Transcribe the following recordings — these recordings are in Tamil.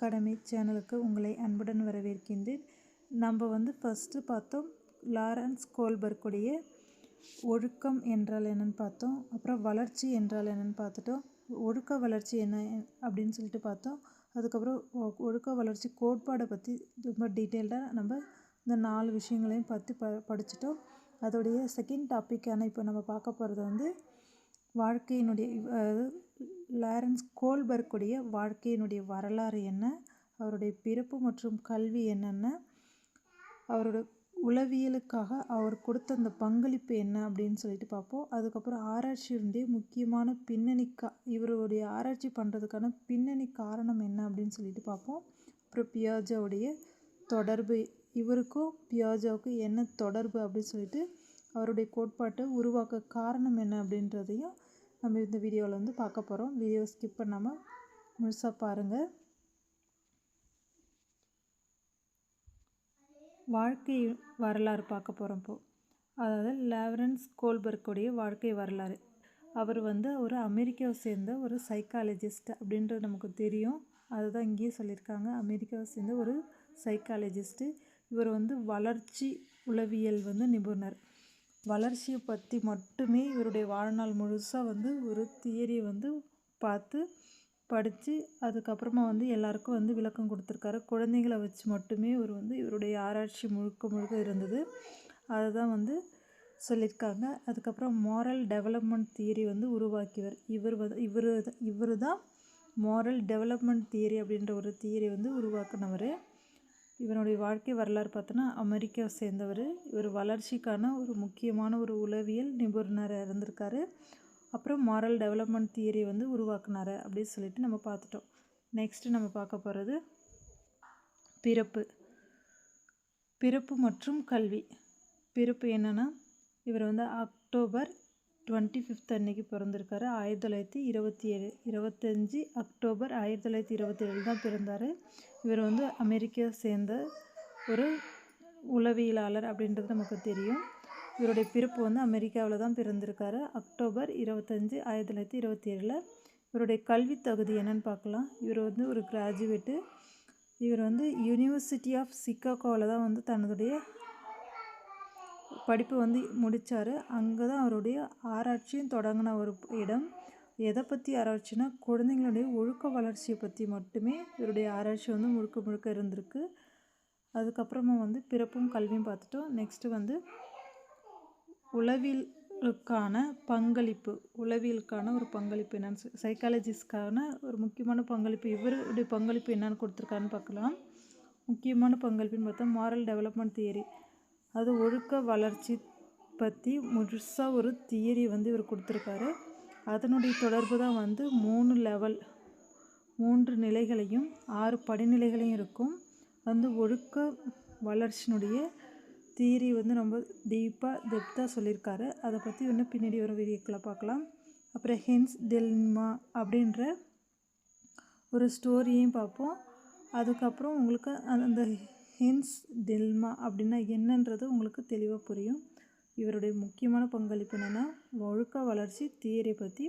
அகாடமி சேனலுக்கு உங்களை அன்புடன் வரவேற்கின்றேன். நம்ம வந்து ஃபஸ்ட்டு பார்த்தோம் லாரன்ஸ் கோல்பர்க்குடைய ஒழுக்கம் என்றால் என்னென்னு பார்த்தோம். அப்புறம் வளர்ச்சி என்றால் என்னென்னு பார்த்துட்டோம். ஒழுக்க வளர்ச்சி என்ன அப்படின்னு சொல்லிட்டு பார்த்தோம். அதுக்கப்புறம் ஒழுக்க வளர்ச்சி கோட்பாடை பற்றி ரொம்ப டீட்டெயில்டாக நம்ம இந்த 4 விஷயங்களையும் பற்றி படிச்சிட்டோம். அதோடைய செகண்ட் டாப்பிக்கான இப்போ நம்ம பார்க்க போகிறது வந்து வாழ்க்கையினுடைய லாரன்ஸ் கோல்பர்க்குடைய வாழ்க்கையினுடைய வரலாறு என்ன, அவருடைய பிறப்பு மற்றும் கல்வி என்னென்ன, அவரோட உளவியலுக்காக அவர் கொடுத்த அந்த பங்களிப்பு என்ன அப்படின்னு சொல்லிட்டு பார்ப்போம். அதுக்கப்புறம் ஆராய்ச்சியினுடைய முக்கியமான இவருடைய ஆராய்ச்சி பண்ணுறதுக்கான பின்னணி காரணம் என்ன அப்படின்னு சொல்லிட்டு பார்ப்போம். அப்புறம் பியாஜேவுடைய தொடர்பு, இவருக்கும் பியாஜேவுக்கும் என்ன தொடர்பு அப்படின்னு சொல்லிட்டு அவருடைய கோட்பாட்டை உருவாக்க காரணம் என்ன அப்படின்றதையும் நம்ம இந்த வீடியோவில் வந்து பார்க்க போகிறோம். வீடியோ ஸ்கிப் பண்ணாமல் முழுசாக பாருங்கள். வாழ்க்கை வரலாறு பார்க்க போகிறோம் இப்போது. அதாவது லாரன்ஸ் கோல்பர்க்குடைய வாழ்க்கை வரலாறு. அவர் வந்து ஒரு அமெரிக்காவை சேர்ந்த ஒரு சைக்காலஜிஸ்ட் அப்படின்றது நமக்கு தெரியும். அதுதான் இங்கேயே சொல்லியிருக்காங்க. அமெரிக்காவை சேர்ந்த ஒரு சைக்காலஜிஸ்ட்டு. இவர் வந்து வளர்ச்சி உளவியல் வந்து நிபுணர். வளர்ச்சியை பற்றி மட்டுமே இவருடைய வாழ்நாள் முழுசாக வந்து ஒரு தியரியை வந்து படித்து அதுக்கப்புறமா வந்து எல்லாருக்கும் வந்து விளக்கம் கொடுத்துருக்காரு. குழந்தைகளை வச்சு மட்டுமே இவர் வந்து இவருடைய ஆராய்ச்சி முழுக்க இருந்தது. அதுதான் வந்து சொல்லியிருக்காங்க. அதுக்கப்புறம் மாரல் டெவலப்மெண்ட் தியரி வந்து உருவாக்கியவர் இவர் தான் மாரல் டெவலப்மெண்ட் தியரி அப்படின்ற ஒரு தியரி வந்து உருவாக்குனவர். இவருடைய வாழ்க்கை வரலாறு பார்த்தோன்னா அமெரிக்காவை சேர்ந்தவர். இவர் வளர்ச்சிக்கான ஒரு முக்கியமான ஒரு உளவியல் நிபுணராக இருந்திருக்காரு. அப்புறம் மாரல் டெவலப்மெண்ட் தியரி வந்து உருவாக்குனார் அப்படின்னு சொல்லிட்டு நம்ம பார்த்துட்டோம். நெக்ஸ்ட்டு நம்ம பார்க்க போகிறது பிறப்பு மற்றும் கல்வி. பிறப்பு என்னென்னா, இவர் வந்து அக்டோபர் 25 அன்னைக்கு பிறந்திருக்காரு. 1927 அக்டோபர் 1927 தான் பிறந்தார். இவர் வந்து அமெரிக்காவை சேர்ந்த ஒரு உளவியலாளர் அப்படின்றது நமக்கு தெரியும். இவருடைய பிறப்பு வந்து அமெரிக்காவில் தான் பிறந்திருக்காரு. அக்டோபர் 25, 1927. இவருடைய கல்வி தகுதி என்னன்னு பார்க்கலாம். இவர் வந்து ஒரு கிராஜுவேட்டு. இவர் வந்து யூனிவர்சிட்டி ஆஃப் சிகாகோவில் தான் வந்து தன்னுடைய படிப்பு வந்து முடித்தார். அங்கே தான் அவருடைய ஆராய்ச்சியும் தொடங்கின ஒரு இடம். எதை பற்றி ஆராய்ச்சினா குழந்தைங்களுடைய ஒழுக்க வளர்ச்சியை பற்றி மட்டுமே இவருடைய ஆராய்ச்சி வந்து முழுக்க இருந்திருக்கு. அதுக்கப்புறமா வந்து பிறப்பும் கல்வியும் பார்த்துட்டோம். நெக்ஸ்ட்டு வந்து உளவியலுக்கான ஒரு பங்களிப்பு என்னன்னு சைக்காலஜிஸ்ட்கான ஒரு முக்கியமான பங்களிப்பு, இவருடைய பங்களிப்பு என்னன்னு கொடுத்துருக்காருன்னு பார்க்கலாம். முக்கியமான பங்களிப்புன்னு பார்த்தா மாரல் டெவலப்மெண்ட் தியரி, அது ஒழுக்க வளர்ச்சி பற்றி முழுசாக ஒரு தியரி வந்து இவர் கொடுத்துருக்காரு. அதனுடைய தொடர்பு தான் வந்து 3 நிலைகளையும் 6 படிநிலைகளையும் இருக்கும். வந்து ஒழுக்க வளர்ச்சியினுடைய தியரி வந்து ரொம்ப டெப்த்தாக சொல்லியிருக்காரு. அதை பற்றி இன்னும் பின்னாடி ஒரு வீடியோக்களை பார்க்கலாம். அப்புறம் ஹென்ஸ் டெல்மா அப்படின்ற ஒரு ஸ்டோரியையும் பார்ப்போம். அதுக்கப்புறம் உங்களுக்கு அந்த ஹென்ஸ் டெல்மா அப்படின்னா என்னன்றது உங்களுக்கு தெளிவாக புரியும். இவருடைய முக்கியமான பங்களிப்பு என்னென்னா ஒழுக்க வளர்ச்சி தியரியை பற்றி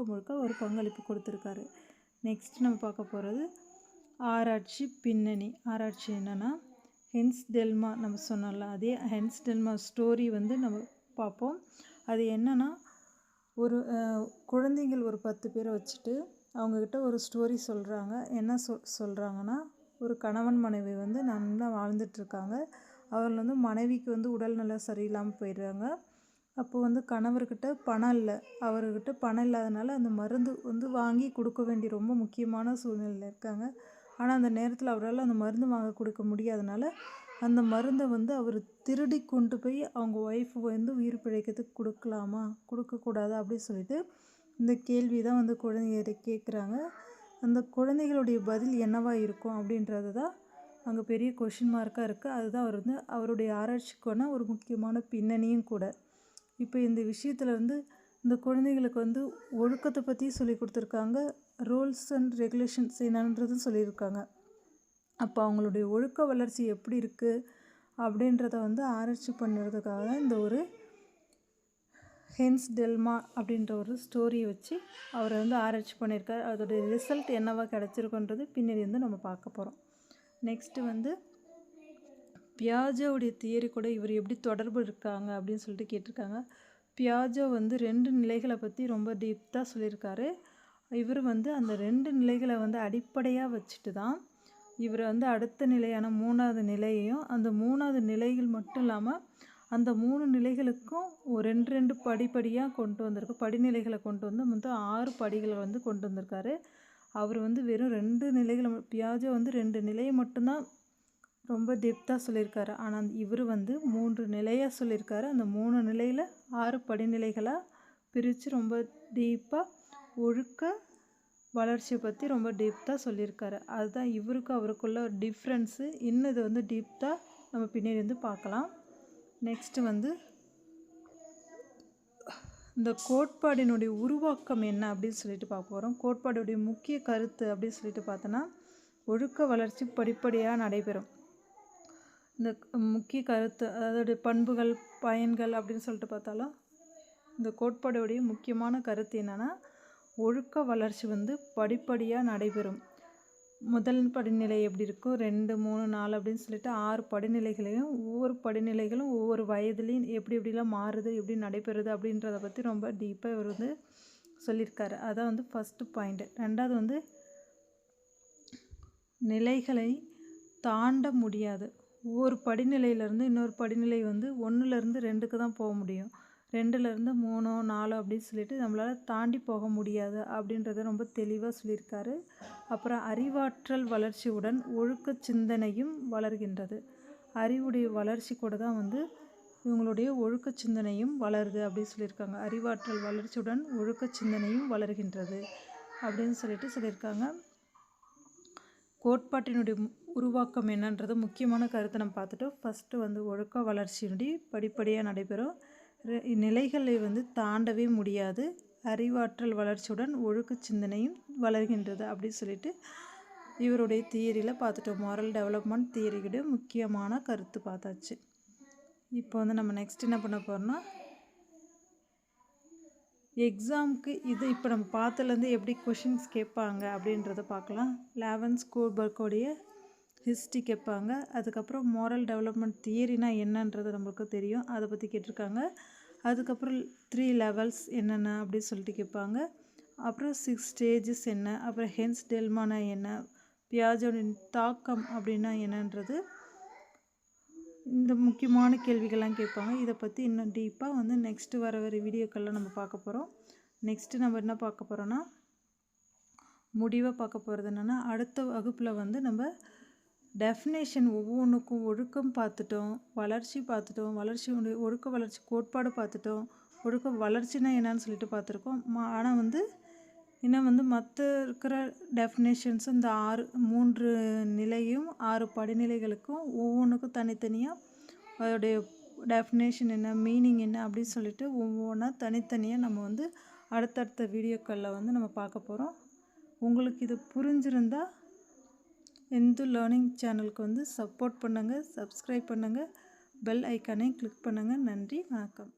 முழுக்க ஒரு பங்களிப்பு கொடுத்துருக்காரு. நெக்ஸ்ட் நம்ம பார்க்க போகிறது ஆராய்ச்சி பின்னணி. ஆராய்ச்சி என்னென்னா ஹென்ஸ் டெல்மா நம்ம சொன்னோம்ல, அதே ஹென்ஸ் டெல்மா ஸ்டோரி வந்து நம்ம பார்ப்போம். அது என்னென்னா, ஒரு குழந்தைகள் ஒரு 10 பேரை வச்சுட்டு அவங்கக்கிட்ட ஒரு ஸ்டோரி சொல்கிறாங்க. என்ன சொல்கிறாங்கன்னா, ஒரு கணவன் மனைவி வந்து நல்லா வாழ்ந்துட்டுருக்காங்க. அவர்கள் வந்து மனைவிக்கு வந்து உடல்நல சரியில்லாமல் போயிடுறாங்க. அப்போ வந்து கணவர்கிட்ட பணம் இல்லை. அவர்கிட்ட பணம் இல்லாதனால அந்த மருந்து வந்து வாங்கி கொடுக்க வேண்டிய ரொம்ப முக்கியமான சூழ்நிலையில் இருக்காங்க. ஆனால் அந்த நேரத்தில் அவரால் அந்த மருந்து வாங்க கொடுக்க முடியாதனால அந்த மருந்தை வந்து அவர் திருடி கொண்டு போய் அவங்க ஒய்ஃபு வந்து உயிர் பிழைக்கிறதுக்கு கொடுக்கலாமா கொடுக்கக்கூடாதா அப்படின்னு சொல்லிட்டு இந்த கேள்வி தான் வந்து குழந்தைகளை கேட்குறாங்க. அந்த குழந்தைகளுடைய பதில் என்னவாக இருக்கும் அப்படின்றது தான் அங்கே பெரிய கொஷின் மார்க்காக இருக்குது. அதுதான் அவர் வந்து அவருடைய ஆராய்ச்சிக்கான ஒரு முக்கியமான பின்னணியும் கூட. இப்போ இந்த விஷயத்தில் வந்து இந்த குழந்தைகளுக்கு வந்து ஒழுக்கத்தை பற்றி சொல்லி கொடுத்துருக்காங்க. ரூல்ஸ் அண்ட் ரெகுலேஷன்ஸ் என்னன்றதும் சொல்லியிருக்காங்க. அப்போ அவங்களுடைய ஒழுக்க வளர்ச்சி எப்படி இருக்குது அப்படின்றத வந்து ஆராய்ச்சி பண்ணுறதுக்காக இந்த ஒரு ஹென்ஸ் டெல்மா அப்படின்ற ஒரு ஸ்டோரியை வச்சு அவர் வந்து ஆராய்ச்சி பண்ணியிருக்கார். அதோடைய ரிசல்ட் என்னவா கிடச்சிருக்குன்றது பின்னாடி வந்து நம்ம பார்க்க போகிறோம். நெக்ஸ்ட்டு வந்து பியாஜோவுடைய தியரி கூட இவர் எப்படி தொடர்பு இருக்காங்க அப்படின்னு சொல்லிட்டு கேட்டிருக்காங்க. பியாஜோ வந்து 2 நிலைகளை பற்றி ரொம்ப டீப்தாக சொல்லியிருக்காரு. இவர் வந்து அந்த 2 நிலைகளை வந்து அடிப்படையாக வச்சுட்டு தான் இவர் வந்து அடுத்த நிலையான 3வது நிலையையும், அந்த 3வது நிலைகள் மட்டும் இல்லாமல் அந்த 3 நிலைகளுக்கும் ஒரு 2 படிப்படியாக கொண்டு வந்திருக்கு. படிநிலைகளை கொண்டு வந்து மொத்தம் 6 படிகளை வந்து கொண்டு வந்திருக்காரு. அவர் வந்து வெறும் 2 நிலைகளை பியாஜோ வந்து 2 நிலையை மட்டும்தான் ரொம்ப டெப்த்தாக சொல்லியிருக்காரு. ஆனால் இவர் வந்து 3 நிலையாக சொல்லியிருக்காரு. அந்த 3 நிலையில் 6 படிநிலைகளாக பிரித்து ரொம்ப டீப்பாக ஒழுக்க வளர்ச்சியை பற்றி ரொம்ப டீப்தாக சொல்லியிருக்காரு. அதுதான் இவருக்கு அவருக்குள்ள ஒரு டிஃப்ரென்ஸு. இன்னும் இது வந்து டீப்தாக நம்ம பின்னாடி வந்து பார்க்கலாம். நெக்ஸ்ட்டு வந்து இந்த கோட்பாடினுடைய உருவாக்கம் என்ன அப்படின்னு சொல்லிட்டு பார்க்க போகிறோம். கோட்பாடுடைய முக்கிய கருத்து அப்படின்னு சொல்லிட்டு பார்த்தோன்னா, ஒழுக்க வளர்ச்சி படிப்படியாக நடைபெறும். இந்த முக்கிய கருத்து அதோடைய பண்புகள் பயன்கள் அப்படின்னு சொல்லிட்டு பார்த்தாலும் இந்த கோட்பாடுடைய முக்கியமான கருத்து என்னென்னா, ஒழுக்க வளர்ச்சி வந்து படிப்படியாக நடைபெறும். முதல் படிநிலை எப்படி இருக்கும், 2, 3, 4 அப்படின்னு சொல்லிட்டு 6 படிநிலைகளையும் ஒவ்வொரு படிநிலைகளும் ஒவ்வொரு வயதுலேயும் எப்படி எப்படிலாம் மாறுது, எப்படி நடைபெறுது அப்படின்றத பற்றி ரொம்ப டீப்பாக இவர் வந்து சொல்லியிருக்காரு. அதான் வந்து ஃபஸ்ட்டு பாயிண்ட்டு. 2வது வந்து நிலைகளை தாண்ட முடியாது. ஒவ்வொரு படிநிலையிலேருந்து இன்னொரு படிநிலை வந்து 1லேருந்து 2க்கு தான் போக முடியும். 2லேருந்து 3, 4 அப்படின்னு சொல்லிட்டு நம்மளால் தாண்டி போக முடியாது அப்படின்றத ரொம்ப தெளிவாக சொல்லியிருக்காரு. அப்புறம் அறிவாற்றல் வளர்ச்சியுடன் ஒழுக்க சிந்தனையும் வளர்கின்றது. அறிவுடைய வளர்ச்சி கூட தான் வந்து இவங்களுடைய ஒழுக்க சிந்தனையும் வளருது அப்படின்னு சொல்லியிருக்காங்க. அறிவாற்றல் வளர்ச்சியுடன் ஒழுக்க சிந்தனையும் வளர்கின்றது அப்படின்னு சொல்லியிருக்காங்க. கோட்பாட்டினுடைய உருவாக்கம் என்னன்றது முக்கியமான கருத்தை நம்ம பார்த்துட்டோம். ஃபஸ்ட்டு வந்து ஒழுக்க வளர்ச்சியினுடைய படிப்படியாக நடைபெறும். நிலைகளை வந்து தாண்டவே முடியாது. அறிவாற்றல் வளர்ச்சியுடன் ஒழுக்க சிந்தனையும் வளர்கின்றது அப்படின்னு சொல்லிட்டு இவருடைய தியரியில் பார்த்துட்டோம். மாரல் டெவலப்மெண்ட் தியரியுடைய முக்கியமான கருத்து பார்த்தாச்சு. இப்போ வந்து நம்ம நெக்ஸ்ட் என்ன பண்ண போகிறோம்னா, எக்ஸாமுக்கு இது இப்போ நம்ம பார்த்ததுலேருந்து எப்படி கொஷின்ஸ் கேட்பாங்க அப்படின்றத பார்க்கலாம். 11th ஸ்கோர்பர்க்கோடைய ஹிஸ்ட்ரி கேட்பாங்க. அதுக்கப்புறம் மாரல் டெவலப்மெண்ட் தியரினா என்னன்றது நம்மளுக்கு தெரியும், அதை பற்றி கேட்டிருக்காங்க. அதுக்கப்புறம் 3 லெவல்ஸ் என்னென்ன அப்படின்னு சொல்லிட்டு கேட்பாங்க. அப்புறம் 6 ஸ்டேஜஸ் என்ன, அப்புறம் ஹென்ஸ் டெல்மானா என்ன, பியாஜோவின் தாக்கம் அப்படின்னா என்னன்றது, இந்த முக்கியமான கேள்விகள்லாம் கேட்பாங்க. இதை பற்றி இன்னும் டீப்பாக வந்து நெக்ஸ்ட்டு வர வீடியோக்கள்லாம் நம்ம பார்க்க போகிறோம். நெக்ஸ்ட்டு நம்ம என்ன பார்க்க போகிறோன்னா, முடிவாக பார்க்க போகிறது என்னென்னா, அடுத்த வகுப்பில் வந்து நம்ம டெஃபினேஷன் ஒவ்வொன்றுக்கும் ஒழுக்கம் பார்த்துட்டோம், வளர்ச்சி பார்த்துட்டோம், வளர்ச்சியுடைய ஒழுக்க வளர்ச்சி கோட்பாடு பார்த்துட்டோம், ஒழுக்க வளர்ச்சினா என்னன்னு சொல்லிட்டு பார்த்துருக்கோம். ஆனால் வந்து இன்னும் வந்து மற்ற இருக்கிற டெஃபினேஷன்ஸ் இந்த 3 நிலையும் 6 படிநிலைகளுக்கும் ஒவ்வொன்றுக்கும் தனித்தனியாக அதோடைய டெஃபினேஷன் என்ன, மீனிங் என்ன அப்படின்னு சொல்லிட்டு ஒவ்வொன்றா தனித்தனியாக நம்ம வந்து அடுத்தடுத்த வீடியோக்களில் வந்து நம்ம பார்க்க போகிறோம். உங்களுக்கு இது புரிஞ்சிருந்தால் இந்து லேர்னிங் சேனலுக்கு வந்து சப்போர்ட் பண்ணுங்கள், சப்ஸ்கிரைப் பண்ணுங்கள், பெல் ஐக்கானையும் கிளிக் பண்ணுங்கள். நன்றி, வணக்கம்.